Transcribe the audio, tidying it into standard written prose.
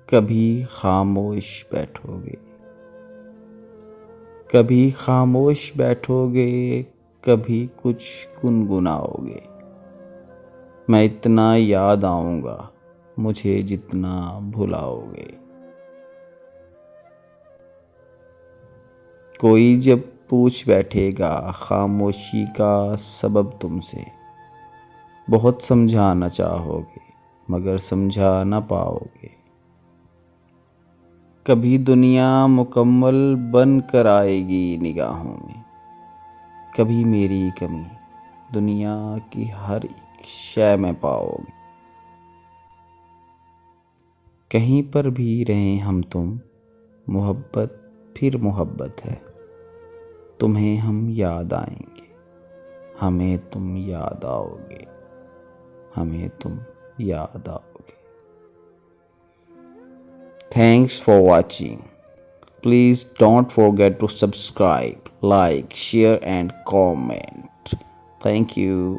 کبھی خاموش بیٹھو گے، کبھی خاموش بیٹھو گے، کبھی کچھ گنگناؤ گے، میں اتنا یاد آؤں گا مجھے جتنا بھلاؤ گے۔ کوئی جب پوچھ بیٹھے گا خاموشی کا سبب تم سے، بہت سمجھانا چاہو گے مگر سمجھا نہ پاؤ گے۔ کبھی دنیا مکمل بن کر آئے گی نگاہوں میں، کبھی میری کمی دنیا کی ہر ایک شے میں پاؤ گے۔ کہیں پر بھی رہیں ہم تم، محبت پھر محبت ہے، تمہیں ہم یاد آئیں گے، ہمیں تم یاد آؤ گے، ہمیں تم یاد آؤ گے۔ Thanks for watching. Please don't forget to subscribe, like, share and comment. Thank you.